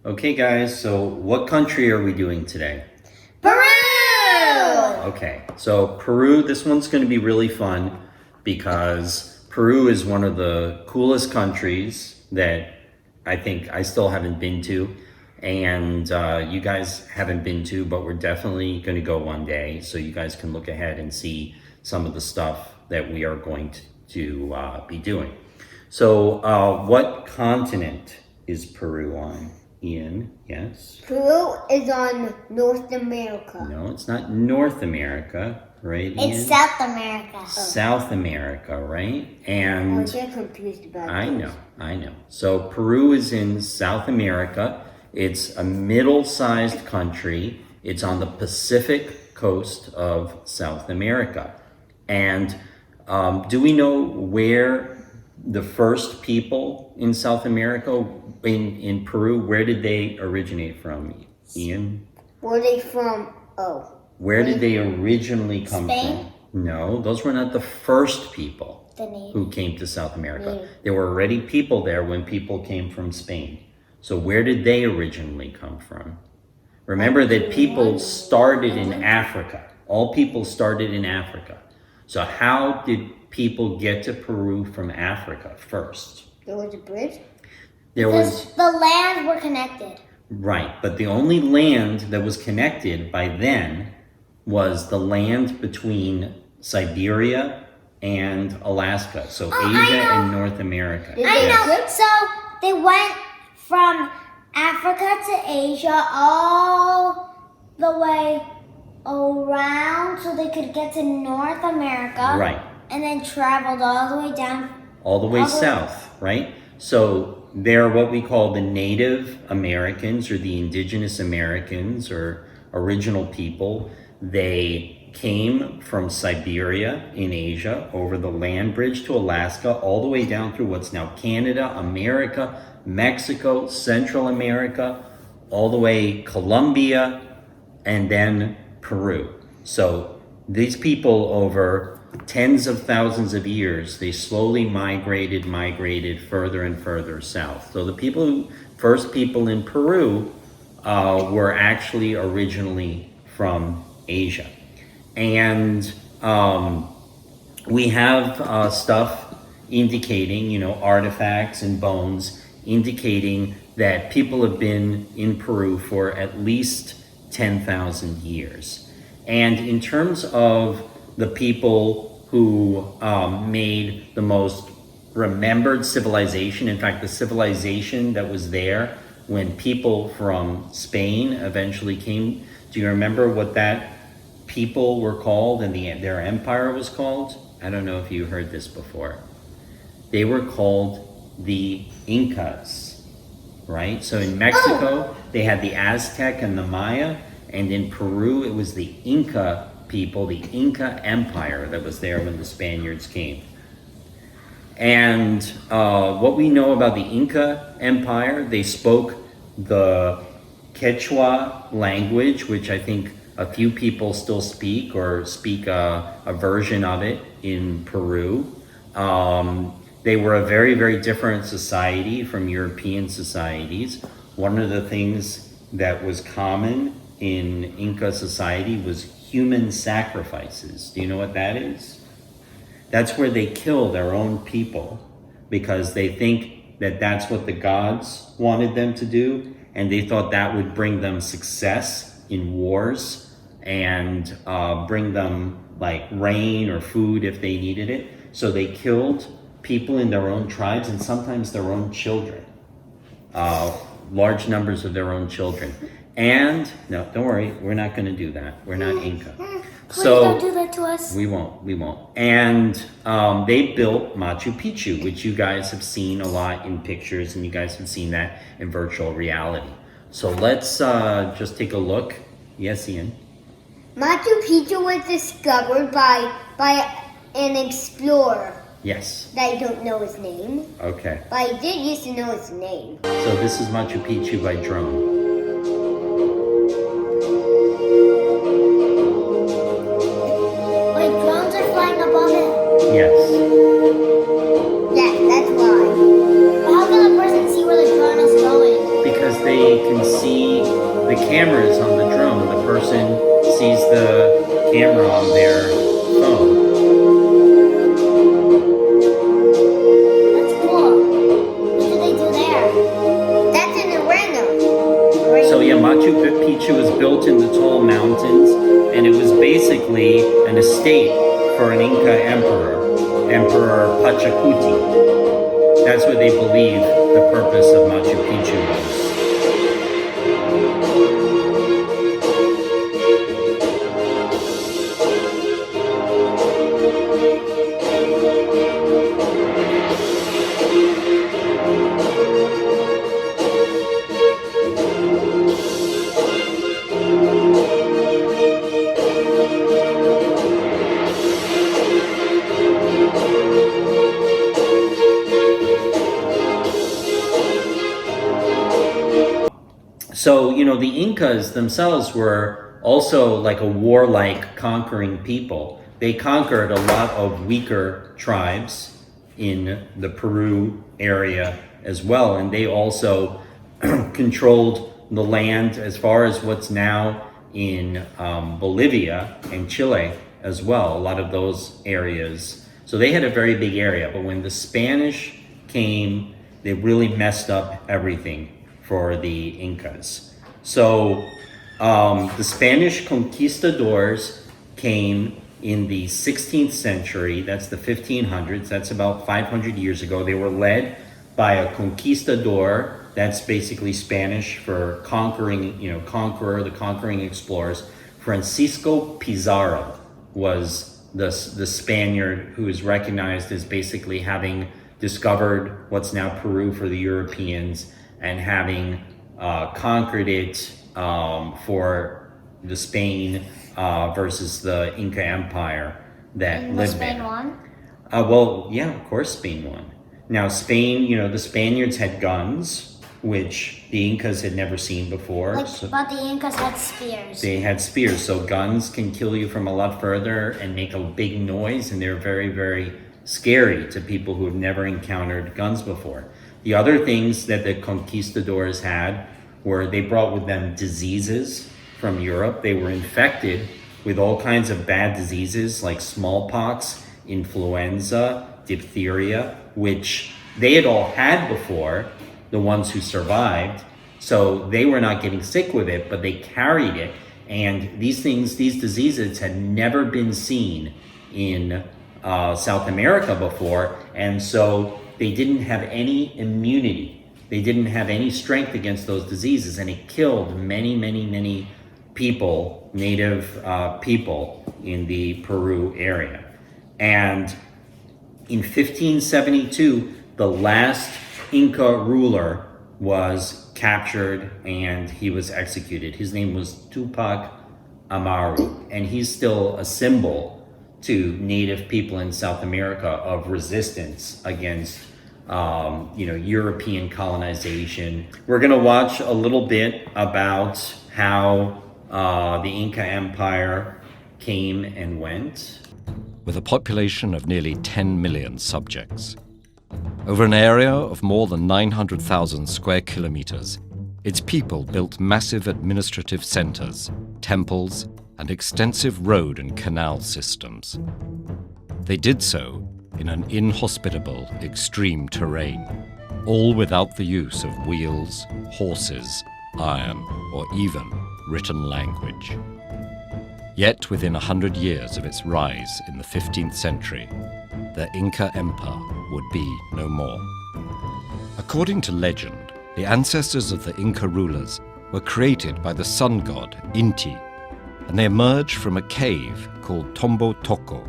Okay, guys, so what country are we doing today? Peru! Okay, so Peru, this one's going to be really fun because Peru is one of the coolest countries that I think I still haven't been to, and you guys haven't been to, but we're definitely going to go one day, so you guys can look ahead and see some of the stuff that we are going to be doing. So what continent is Peru on? Ian, yes? Peru is on North America. No, it's not North America, right, Ian? It's South America. South America, right? And I get confused about I know. So Peru is in South America. It's a middle-sized country. It's on the Pacific coast of South America. And do we know where the first people in South America, in Peru, where did they originate from, Ian? Where are they from? Where did they originally come Spain? from? No, those were not the first people The name. who came to South America. Yeah. There were already people there when people came from Spain. So where did they originally come from? Remember that people started in Africa. All people started in Africa. So how did people get to Peru from Africa first? There was a bridge? There was, The lands were connected. right, but the only land that was connected by then was the land between Siberia and Alaska. So Asia and North America. I know. So they went from Africa to Asia all the way around so they could get to North America. Right. And then traveled all the way down. All the way All the way- south, right? So they're what we call the Native Americans or the Indigenous Americans or original people. They came from Siberia in Asia over the land bridge to Alaska, all the way down through what's now Canada, America, Mexico, Central America, all the way Colombia, and then Peru. So these people over tens of thousands of years, they slowly migrated further and further south. So the first people in Peru were actually originally from Asia. And we have stuff indicating, artifacts and bones indicating that people have been in Peru for at least 10,000 years. And in terms of the people who made the most remembered civilization. In fact, the civilization that was there when people from Spain eventually came. Do you remember what that people were called and their empire was called? I don't know if you heard this before. They were called the Incas, right? So in Mexico, they had the Aztec and the Maya, and in Peru, it was the Inca people, the Inca Empire that was there when the Spaniards came. And what we know about the Inca Empire, they spoke the Quechua language, which I think a few people still speak or speak a version of it in Peru. They were a very, very different society from European societies. One of the things that was common in Inca society was human sacrifices. Do you know what that is? That's where they kill their own people because they think that that's what the gods wanted them to do, and they thought that would bring them success in wars and bring them like rain or food if they needed it. So they killed people in their own tribes and sometimes their own children, large numbers of their own children. And no, don't worry, we're not going to do that. We're not Inca. Please don't do that to us. We won't. And they built Machu Picchu, which you guys have seen a lot in pictures, and you guys have seen that in virtual reality. So let's just take a look. Yes, Ian? Machu Picchu was discovered by an explorer. Yes. That I don't know his name, Okay. but I did used to know his name. So this is Machu Picchu by drone. Wait, drones are flying above it. Yes. Yeah, that's why. But how can a person see where the drone is going? Because they can see the cameras on the drone. The person sees the camera on their phone. That's cool. What do they do there? That's an arena. So yeah, Machu Picchu was built in the tall mountains, and it was basically an estate for an Inca emperor, Emperor Pachacuti. That's what they believe the purpose of Machu Picchu was. So, the Incas themselves were also like a warlike conquering people. They conquered a lot of weaker tribes in the Peru area as well, and they also controlled the land as far as what's now in Bolivia and Chile as well, a lot of those areas. So they had a very big area, but when the Spanish came, they really messed up everything for the Incas. So the Spanish conquistadors came in the 16th century, that's the 1500s, that's about 500 years ago. They were led by a conquistador, that's basically Spanish for conquering, conqueror, the conquering explorers. Francisco Pizarro was the Spaniard who is recognized as basically having discovered what's now Peru for the Europeans and having conquered it for the Spain versus the Inca Empire that And lived Spain there. won? Well, yeah, of course Spain won. Now Spain, the Spaniards had guns, which the Incas had never seen before. But the Incas had spears. They had spears, so guns can kill you from a lot further and make a big noise, and they're very, very scary to people who have never encountered guns before. The other things that the conquistadors had were they brought with them diseases from Europe. They were infected with all kinds of bad diseases like smallpox, influenza, diphtheria, which they had all had before, the ones who survived. So they were not getting sick with it, but they carried it. And these diseases had never been seen in South America before. And so they didn't have any immunity. They didn't have any strength against those diseases. And it killed many, many, many people, native people in the Peru area. And in 1572, the last Inca ruler was captured and he was executed. His name was Tupac Amaru, and he's still a symbol to native people in South America of resistance against European colonization. We're gonna watch a little bit about how the Inca Empire came and went. With a population of nearly 10 million subjects. Over an area of more than 900,000 square kilometers, its people built massive administrative centers, temples, and extensive road and canal systems. They did so in an inhospitable, extreme terrain, all without the use of wheels, horses, iron, or even written language. Yet within 100 years of its rise in the 15th century, the Inca Empire would be no more. According to legend, the ancestors of the Inca rulers were created by the sun god Inti, and they emerged from a cave called Tombo Toko.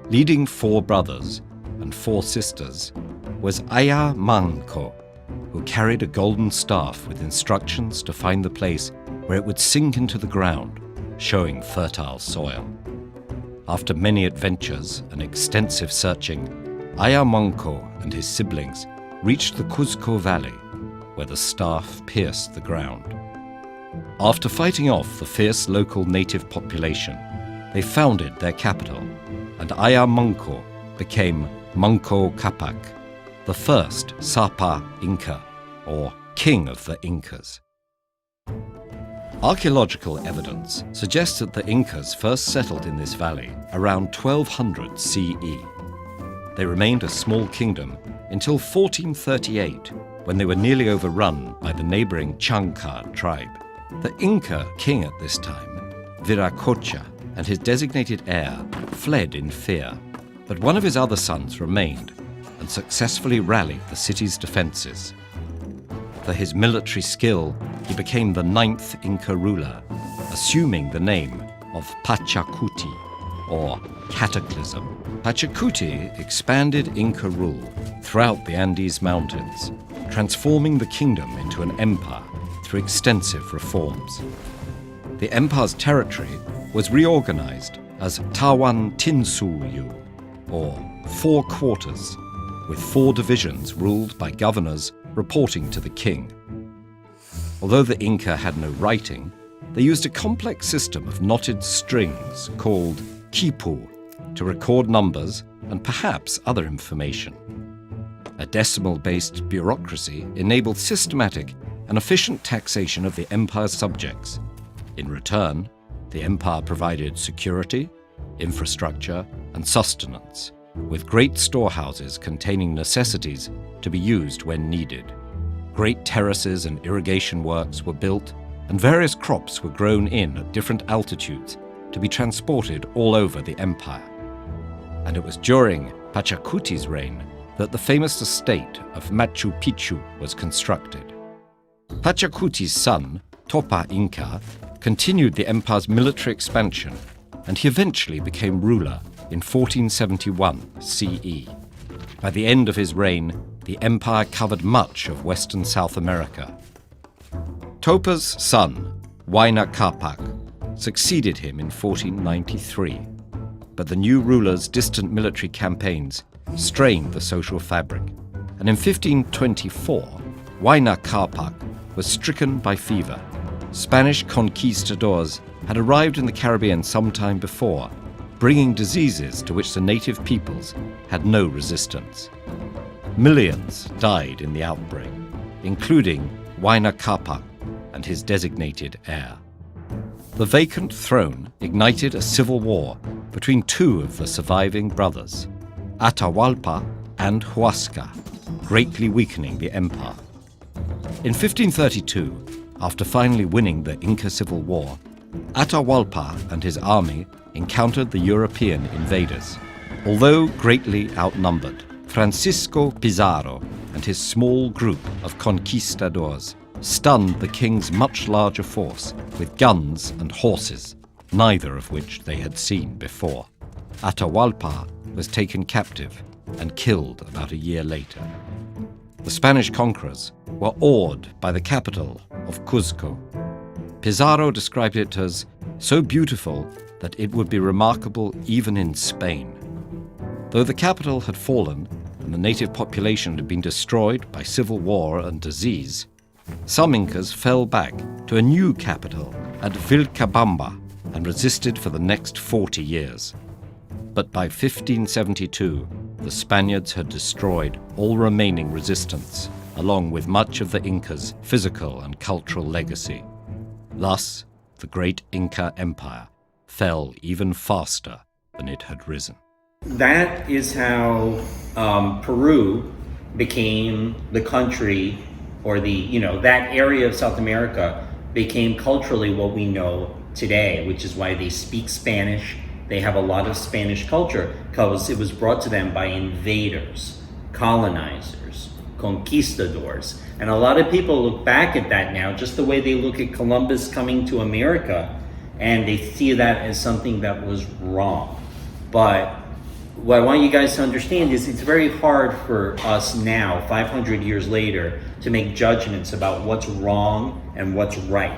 Leading 4 brothers and 4 sisters was Aya Manco, who carried a golden staff with instructions to find the place where it would sink into the ground, showing fertile soil. After many adventures and extensive searching, Ayamanco and his siblings reached the Cuzco Valley, where the staff pierced the ground. After fighting off the fierce local native population, they founded their capital, and Ayamanco became Manco Capac, the first Sapa Inca, or King of the Incas. Archaeological evidence suggests that the Incas first settled in this valley around 1200 CE. They remained a small kingdom until 1438, when they were nearly overrun by the neighboring Chankar tribe. The Inca king at this time, Viracocha, and his designated heir fled in fear, but one of his other sons remained and successfully rallied the city's defenses. For his military skill, he became the 9th Inca ruler, assuming the name of Pachacuti, or Cataclysm. Pachacuti expanded Inca rule throughout the Andes Mountains, transforming the kingdom into an empire through extensive reforms. The empire's territory was reorganized as Tawan Tinsuyu, or 4 quarters, with 4 divisions ruled by governors reporting to the king. Although the Inca had no writing, they used a complex system of knotted strings called quipu to record numbers and perhaps other information. A decimal-based bureaucracy enabled systematic and efficient taxation of the empire's subjects. In return, the empire provided security, infrastructure, and sustenance, with great storehouses containing necessities to be used when needed. Great terraces and irrigation works were built, and various crops were grown in at different altitudes to be transported all over the empire. And it was during Pachacuti's reign that the famous estate of Machu Picchu was constructed. Pachacuti's son, Topa Inca, continued the empire's military expansion, and he eventually became ruler in 1471 CE. By the end of his reign, the empire covered much of western South America. Topa's son, Huayna Capac, succeeded him in 1493, but the new ruler's distant military campaigns strained the social fabric, and in 1524, Huayna Capac was stricken by fever. Spanish conquistadors had arrived in the Caribbean some time before, bringing diseases to which the native peoples had no resistance. Millions died in the outbreak, including Huayna Capac and his designated heir. The vacant throne ignited a civil war between 2 of the surviving brothers, Atahualpa and Huasca, greatly weakening the empire. In 1532, after finally winning the Inca Civil War, Atahualpa and his army encountered the European invaders. Although greatly outnumbered, Francisco Pizarro and his small group of conquistadors stunned the king's much larger force with guns and horses, neither of which they had seen before. Atahualpa was taken captive and killed about a year later. The Spanish conquerors were awed by the capital of Cuzco. Pizarro described it as so beautiful that it would be remarkable even in Spain. Though the capital had fallen and the native population had been destroyed by civil war and disease, some Incas fell back to a new capital at Vilcabamba and resisted for the next 40 years. But by 1572, the Spaniards had destroyed all remaining resistance, along with much of the Incas' physical and cultural legacy. Thus, the great Inca Empire fell even faster than it had risen. That is how Peru became the country, or that area of South America became culturally what we know today, which is why they speak Spanish. They have a lot of Spanish culture because it was brought to them by invaders, colonizers, conquistadors. And a lot of people look back at that now, just the way they look at Columbus coming to America, and they see that as something that was wrong. But what I want you guys to understand is it's very hard for us now, 500 years later, to make judgments about what's wrong and what's right,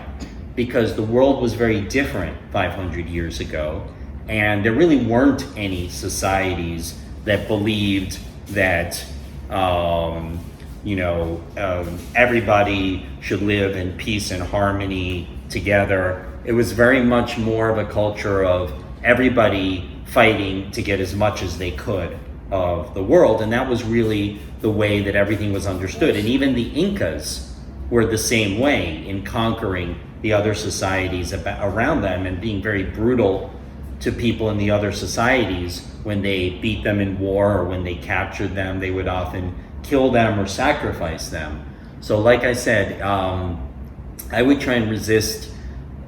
because the world was very different 500 years ago, and there really weren't any societies that believed that everybody should live in peace and harmony together. It was very much more of a culture of everybody fighting to get as much as they could of the world, and that was really the way that everything was understood. And even the Incas were the same way in conquering the other societies around them and being very brutal to people in the other societies. When they beat them in war or when they captured them, they would often kill them or sacrifice them. So like I said, I would try and resist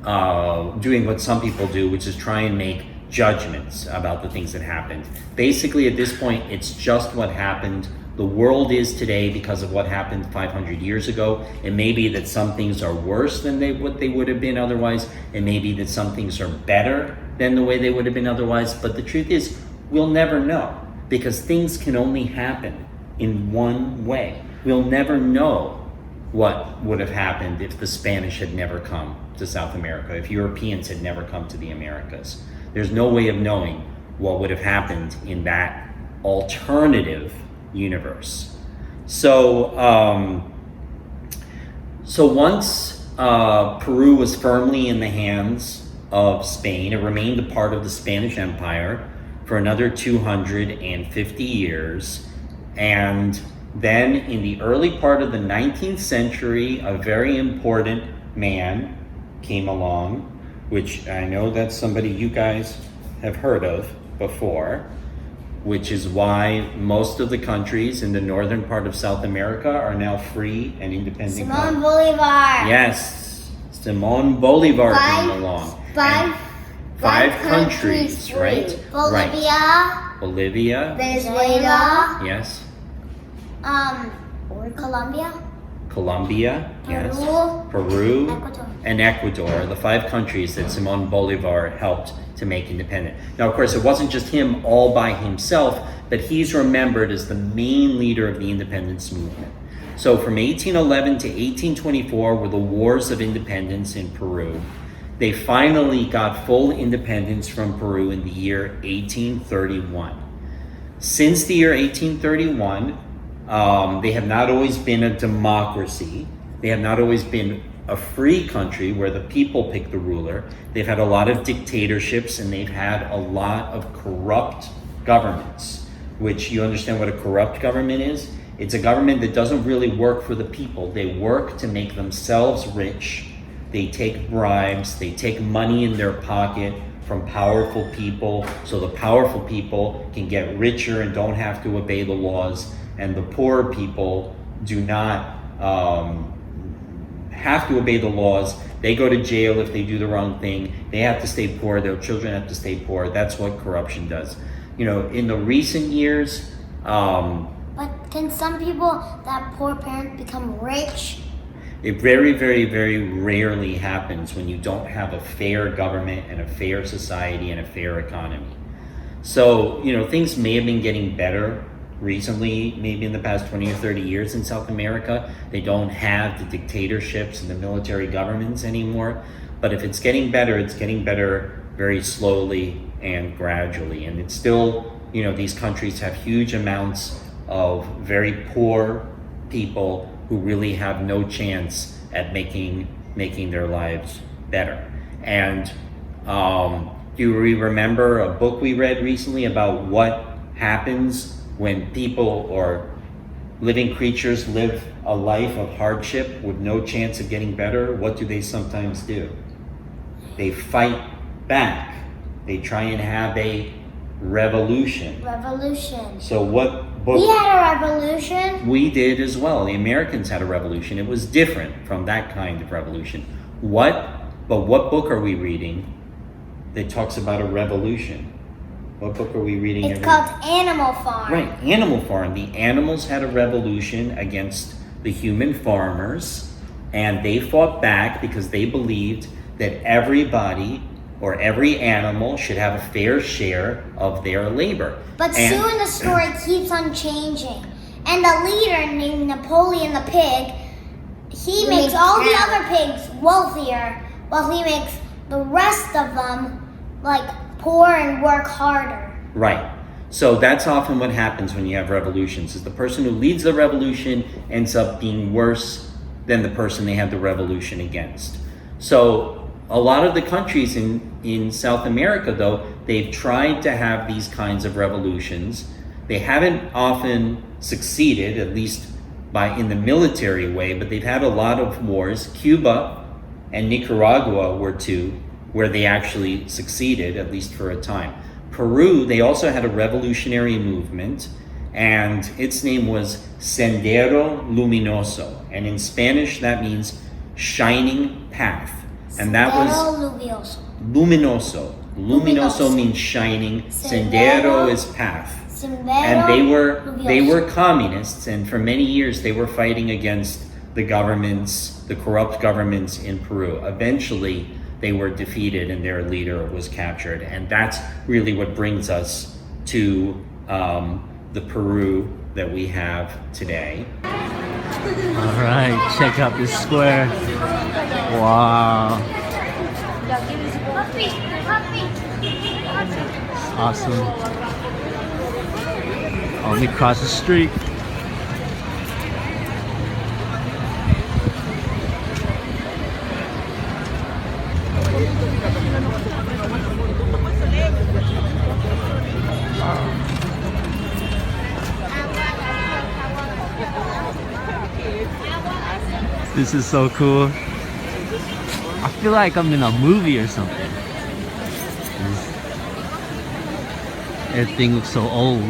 doing what some people do, which is try and make judgments about the things that happened. Basically, at this point, it's just what happened. The world is today because of what happened 500 years ago. It may be that some things are worse than what they would have been otherwise. It may be that some things are better than the way they would have been otherwise. But the truth is, we'll never know, because things can only happen in one way. We'll never know what would have happened if the Spanish had never come to South America, if Europeans had never come to the Americas. There's no way of knowing what would have happened in that alternative universe. So once Peru was firmly in the hands of Spain, it remained a part of the Spanish Empire for another 250 years. And then in the early part of the 19th century, a very important man came along, which I know that's somebody you guys have heard of before, which is why most of the countries in the northern part of South America are now free and independent. Simon Bolivar. Yes, Simon Bolivar came along. Five countries, free. right? Bolivia. Right. Bolivia. Venezuela. Yes. Or Colombia. Colombia. Peru. Yes. Peru. Ecuador. And Ecuador are the 5 countries that Simon Bolivar helped to make independent. Now, of course, it wasn't just him all by himself, but he's remembered as the main leader of the independence movement. So from 1811 to 1824 were the wars of independence in Peru. They finally got full independence from Peru in the year 1831. Since the year 1831, they have not always been a democracy. They have not always been a free country where the people pick the ruler. They've had a lot of dictatorships, and they've had a lot of corrupt governments, which you understand what a corrupt government is? It's a government that doesn't really work for the people. They work to make themselves rich. They take bribes, they take money in their pocket from powerful people, so the powerful people can get richer and don't have to obey the laws, and the poor people do not have to obey the laws. They go to jail if they do the wrong thing. They have to stay poor. Their children have to stay poor. That's what corruption does. You know, in the recent years, But can some people that poor parents become rich? it very, very, very rarely happens when you don't have a fair government and a fair society and a fair economy. So, you know, things may have been getting better recently, maybe in the past 20 or 30 years in South America. They don't have the dictatorships and the military governments anymore. But if it's getting better very slowly and gradually. And it's still, you know, these countries have huge amounts of very poor people who really have no chance at making their lives better. And do you remember a book we read recently about what happens when people or living creatures live a life of hardship with no chance of getting better? What do they sometimes do? They fight back. They try and have a revolution. Revolution. So what book? We had a revolution. We did as well. The Americans had a revolution. It was different from that kind of revolution. But what book are we reading that talks about a revolution? What book are we reading? It's called Animal Farm. Right, Animal Farm. The animals had a revolution against the human farmers, and they fought back because they believed that everybody or every animal should have a fair share of their labor. But soon the story keeps on changing. And the leader named Napoleon the pig, he makes all the other pigs wealthier, while he makes the rest of them like poor and work harder. Right. So that's often what happens when you have revolutions, is the person who leads the revolution ends up being worse than the person they had the revolution against. So a lot of the countries in South America, though, they've tried to have these kinds of revolutions. They haven't often succeeded, at least in the military way, but they've had a lot of wars. Cuba and Nicaragua were two where they actually succeeded, at least for a time. Peru, they also had a revolutionary movement, and its name was Sendero Luminoso. And in Spanish, that means shining path. And that was Luminoso. luminoso. Luminoso means shining. Sendero is path. And they were communists, and for many years they were fighting against the governments, the corrupt governments in Peru. Eventually they were defeated and their leader was captured, and that's really what brings us to the Peru that we have today. All right, check out this square. Wow, awesome. Let me cross the street. This is so cool. I feel like I'm in a movie or something. Everything looks so old.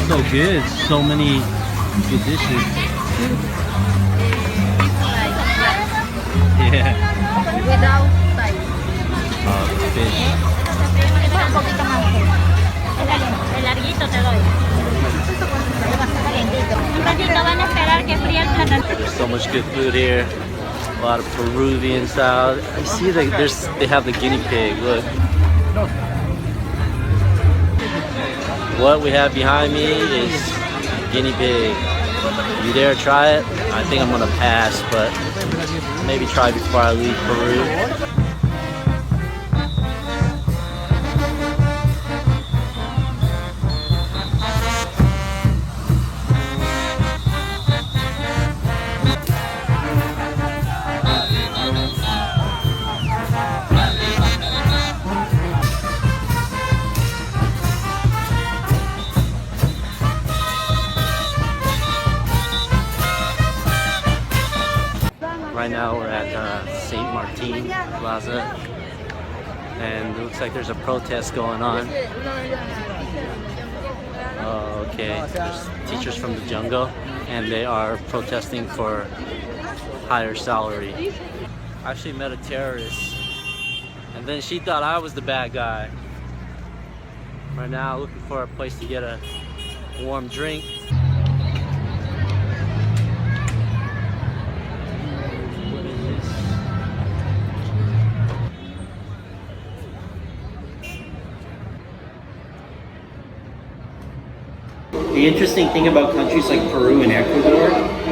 So good, so many good dishes. Yeah. Without spice. Fish. Un poquito más. El larguito te doy. Calientito. Un ratito van a esperar que fríe el plátano. There's so much good food here. A lot of Peruvian style. I see that they have the guinea pig. Look. What we have behind me is guinea pig. You dare try it? I think I'm gonna pass, but maybe try before I leave Peru. Right now we're at St. Martin Plaza, and it looks like there's a protest going on. Oh, okay, there's teachers from the jungle, and they are protesting for higher salary. I actually met a terrorist, and then she thought I was the bad guy. Right now looking for a place to get a warm drink. The interesting thing about countries like Peru and Ecuador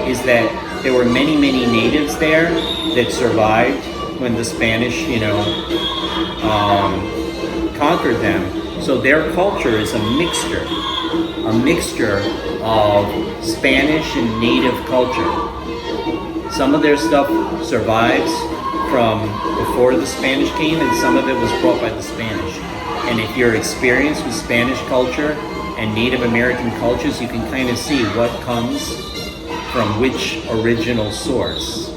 is that there were many, many natives there that survived when the Spanish, conquered them. So their culture is a mixture of Spanish and native culture. Some of their stuff survives from before the Spanish came, and some of it was brought by the Spanish. And if you're experienced with Spanish culture and Native American cultures, you can kind of see what comes from which original source.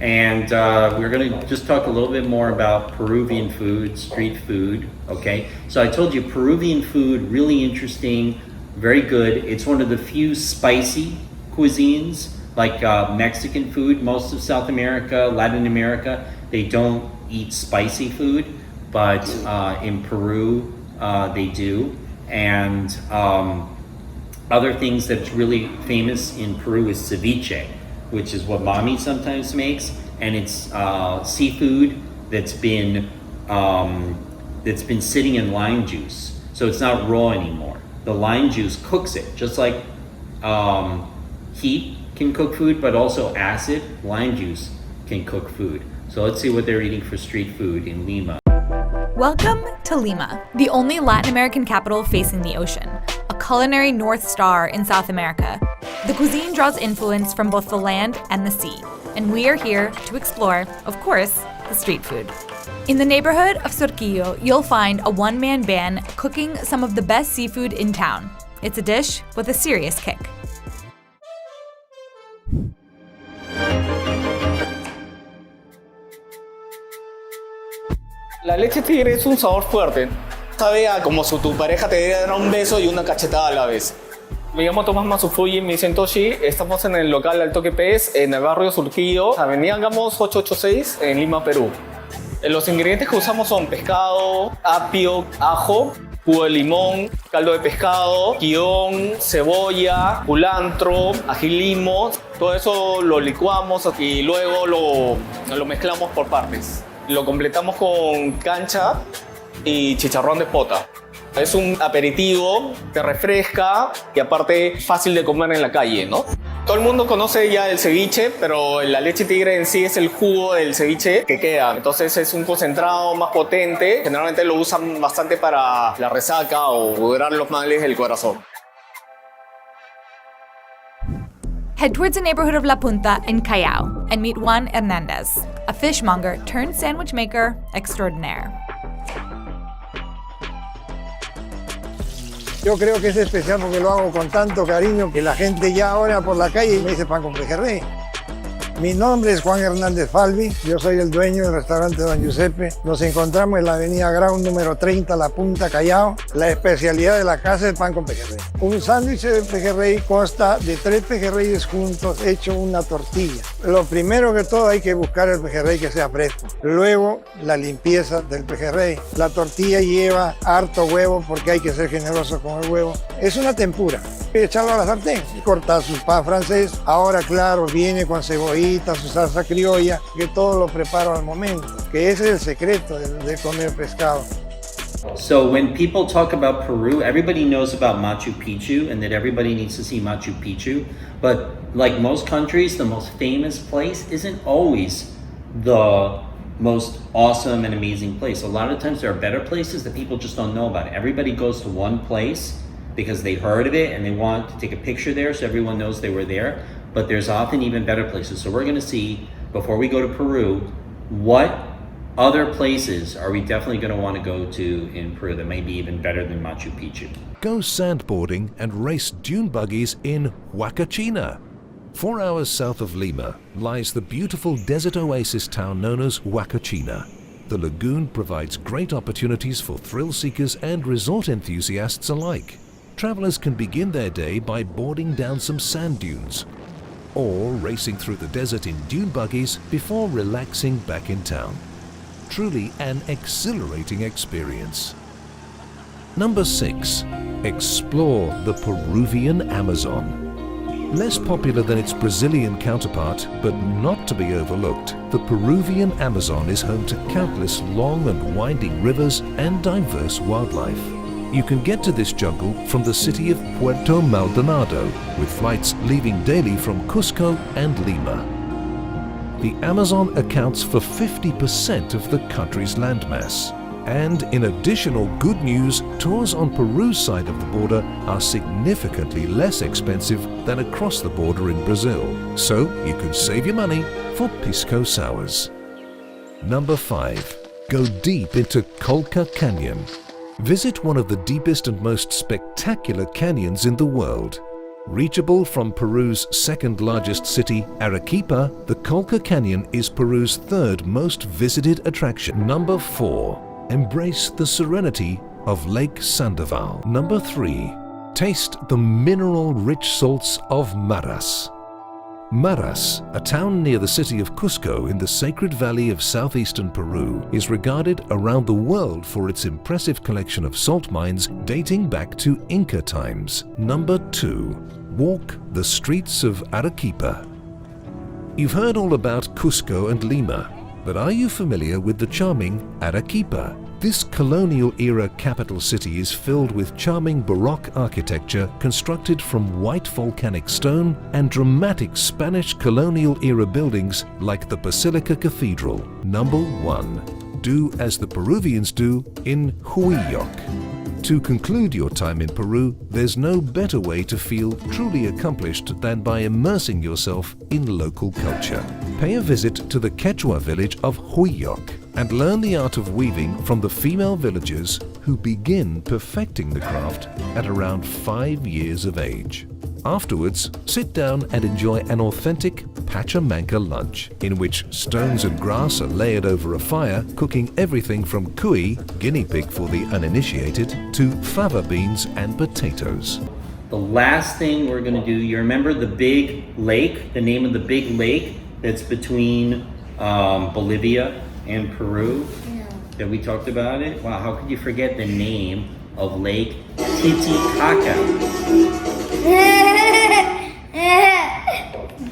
And we're gonna just talk a little bit more about Peruvian food, street food, okay? So I told you Peruvian food, really interesting, very good. It's one of the few spicy cuisines, like Mexican food. Most of South America, Latin America, they don't eat spicy food, but in Peru, they do. And other things that's really famous in Peru is ceviche, which is what mommy sometimes makes, and it's seafood that's been sitting in lime juice, so it's not raw anymore. The lime juice cooks it, just like heat can cook food, but also acid, lime juice can cook food. So let's see what they're eating for street food in Lima. Welcome to Lima, the only Latin American capital facing the ocean, a culinary North Star in South America. The cuisine draws influence from both the land and the sea, and we are here to explore, of course, the street food. In the neighborhood of Surquillo, you'll find a one-man band cooking some of the best seafood in town. It's a dish with a serious kick. La leche tigre es un sabor fuerte. Sabe a como si tu pareja te diera un beso y una cachetada a la vez. Me llamo Tomás Masufuji, me dicen Toshi. Estamos en el local Al Toque Pez, en el barrio Surquillo, Avenida Gamos 886, en Lima, Perú. Los ingredientes que usamos son pescado, apio, ajo, jugo de limón, caldo de pescado, guión, cebolla, culantro, ají limo. Todo eso lo licuamos y luego lo mezclamos por partes. Lo completamos con cancha y chicharrón de pota. Es un aperitivo, te refresca y aparte fácil de comer en la calle, ¿no? Todo el mundo conoce ya el ceviche, pero la leche tigre en sí es el jugo del ceviche que queda. Entonces es un concentrado más potente. Generalmente lo usan bastante para la resaca o curar los males del corazón. Head towards the neighborhood of La Punta in Callao and meet Juan Hernandez, a fishmonger turned sandwich maker extraordinaire. Yo creo que es especial porque lo hago con tanto cariño que la gente ya ahora por la calle me dice pan con pejerrey. Mi nombre es Juan Hernández Falvi, yo soy el dueño del restaurante Don Giuseppe. Nos encontramos en la avenida Grau número 30, La Punta, Callao. La especialidad de la casa es pan con pejerrey. Un sándwich de pejerrey consta de 3 pejerreyes juntos hecho una tortilla. Lo primero que todo hay que buscar el pejerrey que sea fresco. Luego la limpieza del pejerrey. La tortilla lleva harto huevo porque hay que ser generoso con el huevo. Es una tempura. Echarlo a la sartén y cortar su pan francés. Ahora claro, viene con cebollita, su salsa criolla, que todo lo preparo al momento, que ese es el secreto de comer pescado. So when people talk about Peru, everybody knows about Machu Picchu and that everybody needs to see Machu Picchu. But like most countries, the most famous place isn't always the most awesome and amazing place. A lot of times there are better places that people just don't know about. Everybody goes to one place because they heard of it and they want to take a picture there so everyone knows they were there. But there's often even better places. So we're going to see, before we go to Peru, what other places are we definitely going to want to go to in Peru that may be even better than Machu Picchu. Go sandboarding and race dune buggies in Huacachina. 4 hours south of Lima lies the beautiful desert oasis town known as Huacachina. The lagoon provides great opportunities for thrill seekers and resort enthusiasts alike. Travelers can begin their day by boarding down some sand dunes or racing through the desert in dune buggies before relaxing back in town. Truly an exhilarating experience. Number 6. Explore the Peruvian Amazon. Less popular than its Brazilian counterpart, but not to be overlooked, the Peruvian Amazon is home to countless long and winding rivers and diverse wildlife. You can get to this jungle from the city of Puerto Maldonado, with flights leaving daily from Cusco and Lima. The Amazon accounts for 50% of the country's landmass. And in additional good news, tours on Peru's side of the border are significantly less expensive than across the border in Brazil. So you can save your money for pisco sours. Number 5. Go deep into Colca Canyon. Visit one of the deepest and most spectacular canyons in the world. Reachable from Peru's second largest city, Arequipa, the Colca Canyon is Peru's 3rd most visited attraction. Number 4. Embrace the serenity of Lake Sandoval. Number 3. Taste the mineral-rich salts of Maras. Maras, a town near the city of Cusco in the Sacred Valley of southeastern Peru, is regarded around the world for its impressive collection of salt mines dating back to Inca times. Number 2. Walk the streets of Arequipa. You've heard all about Cusco and Lima, but are you familiar with the charming Arequipa? This colonial-era capital city is filled with charming Baroque architecture constructed from white volcanic stone and dramatic Spanish colonial-era buildings like the Basilica Cathedral. Number 1. do as the Peruvians do in Huilloc. To conclude your time in Peru, there's no better way to feel truly accomplished than by immersing yourself in local culture. Pay a visit to the Quechua village of Huilloc and learn the art of weaving from the female villagers who begin perfecting the craft at around 5 years of age. Afterwards, sit down and enjoy an authentic Pachamanca lunch, in which stones and grass are layered over a fire, cooking everything from cuy, guinea pig for the uninitiated, to fava beans and potatoes. The last thing we're gonna do, you remember the big lake, the name of the big lake that's between Bolivia and Peru? No. That we talked about it? Wow, how could you forget the name of Lake Titicaca?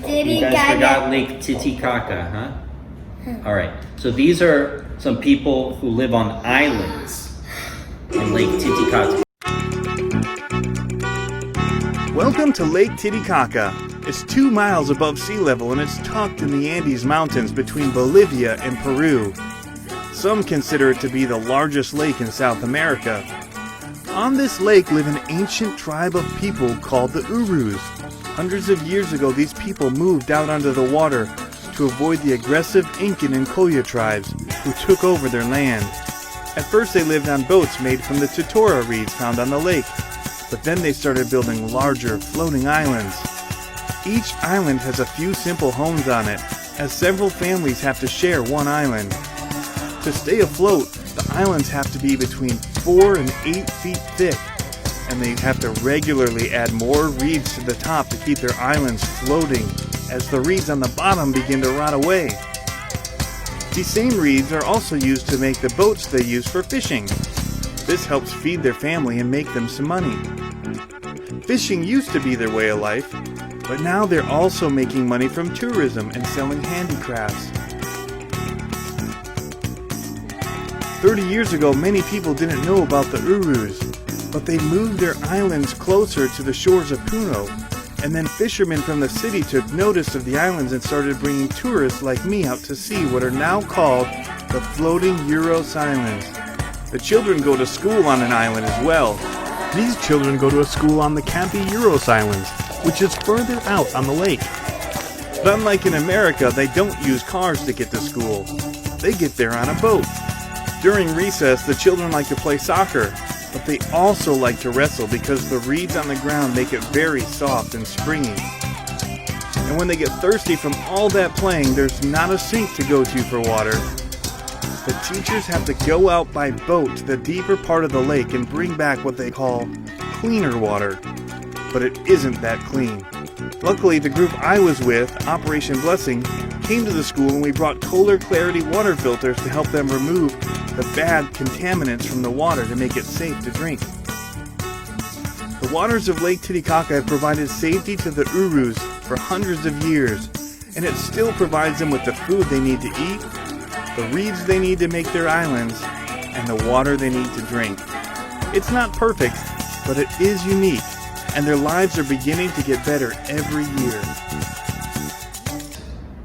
You guys forgot Lake Titicaca, huh? All right, so these are some people who live on islands in Lake Titicaca. Welcome to Lake Titicaca. It's 2 miles above sea level and it's tucked in the Andes Mountains between Bolivia and Peru. Some consider it to be the largest lake in South America. On this lake live an ancient tribe of people called the Uros. Hundreds of years ago, these people moved out onto the water to avoid the aggressive Incan and Colla tribes who took over their land. At first they lived on boats made from the totora reeds found on the lake, but then they started building larger floating islands. Each island has a few simple homes on it, as several families have to share one island. To stay afloat, the islands have to be between 4 and 8 feet thick, and they have to regularly add more reeds to the top to keep their islands floating as the reeds on the bottom begin to rot away. These same reeds are also used to make the boats they use for fishing. This helps feed their family and make them some money. Fishing used to be their way of life, but now they're also making money from tourism and selling handicrafts. 30 years ago, many people didn't know about the Uros, but they moved their islands closer to the shores of Puno, and then fishermen from the city took notice of the islands and started bringing tourists like me out to see what are now called the floating Uros Islands. The children go to school on an island as well. These children go to a school on the Campi Uros Islands, which is further out on the lake. But unlike in America, they don't use cars to get to school. They get there on a boat. During recess, the children like to play soccer, but they also like to wrestle because the reeds on the ground make it very soft and springy. And when they get thirsty from all that playing, there's not a sink to go to for water. The teachers have to go out by boat to the deeper part of the lake and bring back what they call cleaner water. But it isn't that clean. Luckily, the group I was with, Operation Blessing, came to the school and we brought Kohler Clarity water filters to help them remove the bad contaminants from the water to make it safe to drink. The waters of Lake Titicaca have provided safety to the Uros for hundreds of years, and it still provides them with the food they need to eat, the reeds they need to make their islands, and the water they need to drink. It's not perfect, but it is unique, and their lives are beginning to get better every year.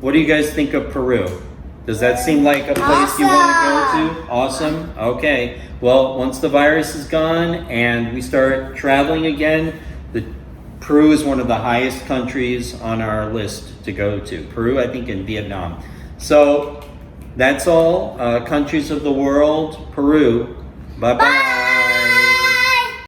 What do you guys think of Peru? Does that seem like a place you want to go to? Awesome. Okay. Well, once the virus is gone and we start traveling again, Peru is one of the highest countries on our list to go to. Peru, I think, and Vietnam. So that's all. Countries of the world. Peru. Bye-bye.